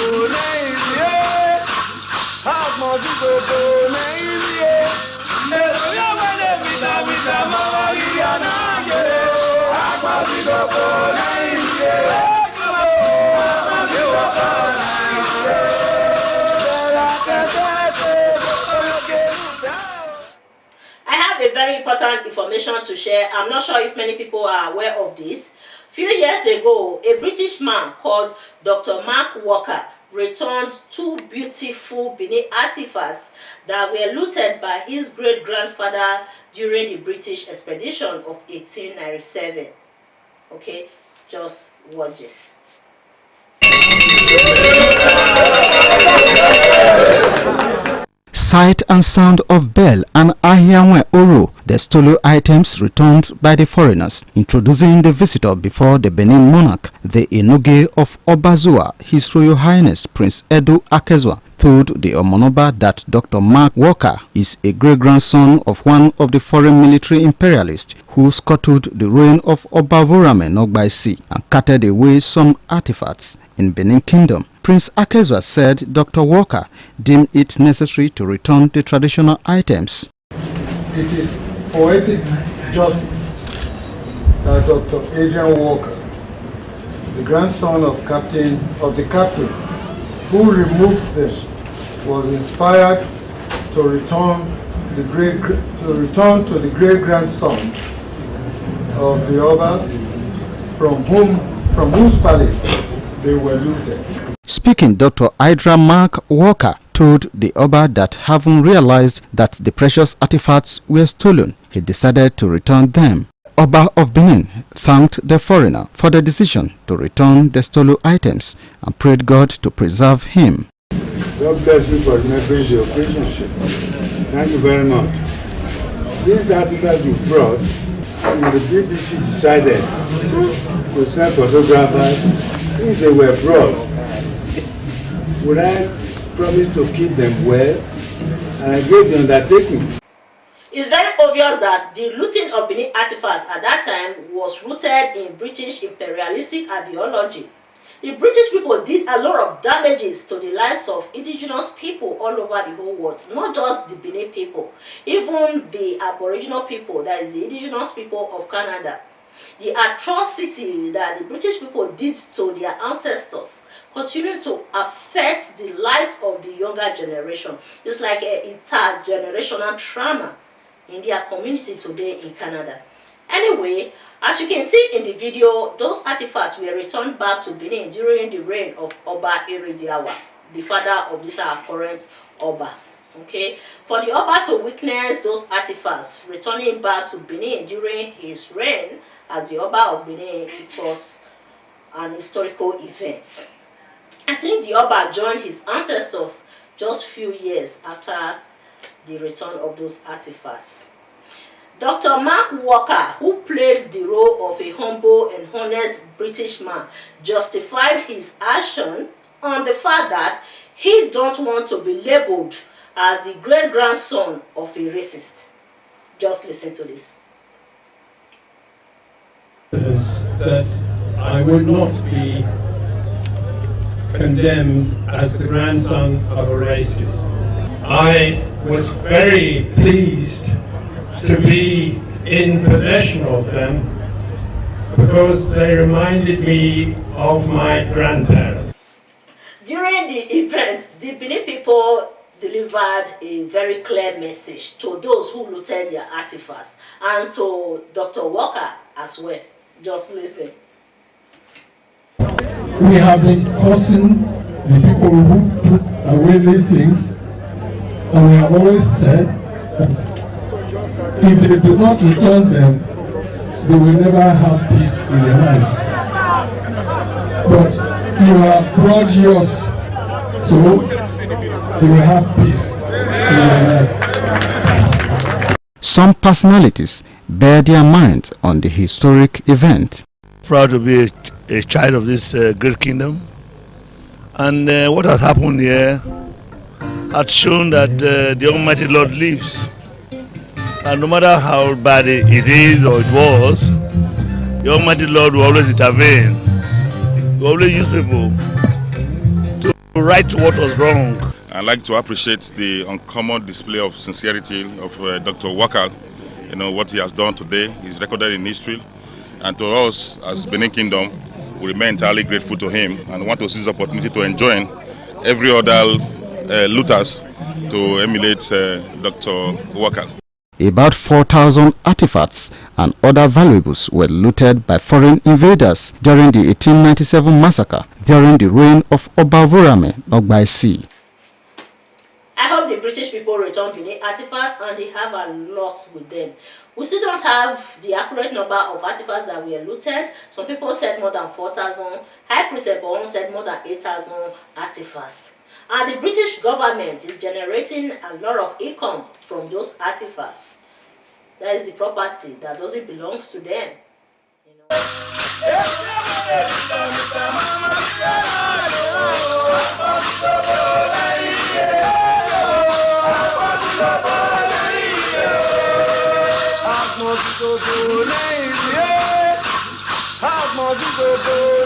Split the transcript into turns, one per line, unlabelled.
I have a very important information to share. I'm not sure if many people are aware of this. Few years ago, a British man called Dr. Mark Walker returned two beautiful Benin artifacts that were looted by his great-grandfather during the British expedition of 1897. Okay, just watch this.
Sight and sound of bell and Ahianwe Oro, the stolen items returned by the foreigners, introducing the visitor before the Benin monarch, the Enoge of Obazua, His Royal Highness Prince Edo Akezwa, told the Omonoba that Dr. Mark Walker is a great-grandson of one of the foreign military imperialists who scuttled the reign of Obavorame Nogbaisi and carted away some artifacts in Benin Kingdom. Prince Akezwa said Dr. Walker deemed it necessary to return the traditional items.
It is poetic justice that Dr. Adrian Walker, the grandson of the captain who removed them, was inspired to return to the great-grandson of the Oba from whose palace they were looted.
Speaking, Dr. Idra Mark Walker told the Oba that having realized that the precious artifacts were stolen, he decided to return them. Oba of Benin thanked the foreigner for the decision to return the stolen items and prayed God to preserve him.
God bless you for remembering the occasion. Thank you very much. These artifacts you brought, the BBC decided to send photographers. Since they were brought, would I promise to keep them well? And I gave the undertaking.
It's very obvious that the looting of Benin artifacts at that time was rooted in British imperialistic ideology. The British people did a lot of damages to the lives of indigenous people all over the whole world, not just the Benin people, even the Aboriginal people, that is the indigenous people of Canada. The atrocity that the British people did to their ancestors continue to affect the lives of the younger generation. It's like a intergenerational trauma in their community today in Canada. Anyway, as you can see in the video, those artifacts were returned back to Benin during the reign of Oba Iridiawa, the father of this our current Oba. Okay, for the Oba to witness those artifacts returning back to Benin during his reign as the Oba of Benin, it was an historical event. I think the Oba joined his ancestors just few years after the return of those artifacts. Dr. Mark Walker, who played the role of a humble and honest British man, justified his action on the fact that he don't want to be labeled as the great-grandson of a racist. Just listen to this.
That I would not be condemned as the grandson of a racist. I was very pleased to be in possession of them because they reminded me of my grandparents.
During the event, the Benin people delivered a very clear message to those who looted their artifacts and to Dr. Walker as well. Just listen.
We have been cursing the people who put away these things, and we have always said that if they do not return them, they will never have peace in their lives. But you have brought yours, so you will have peace in your life.
Some personalities bear their mind on the historic event.
Proud to be a child of this great kingdom, and what has happened here has shown that the Almighty Lord lives. And no matter how bad it is or it was, the Almighty Lord will always intervene. He will always use people to right what was wrong.
I'd like to appreciate the uncommon display of sincerity of Dr. Wakal. You know, what he has done today is recorded in history. And to us, as Benin Kingdom, we remain entirely grateful to him and want to seize the opportunity to enjoin every other looters to emulate Dr. Wakal.
About 4,000 artifacts and other valuables were looted by foreign invaders during the 1897 massacre during the reign of Obavorame Ogbaisi.
I hope the British people return Benin artifacts and they have a lot with them. We still don't have the accurate number of artifacts that were looted. Some people said more than 4,000. High Priest Ebon said more than 8,000 artifacts. And the British government is generating a lot of income from those artifacts. That is the property that doesn't belong to them. You know?
Go,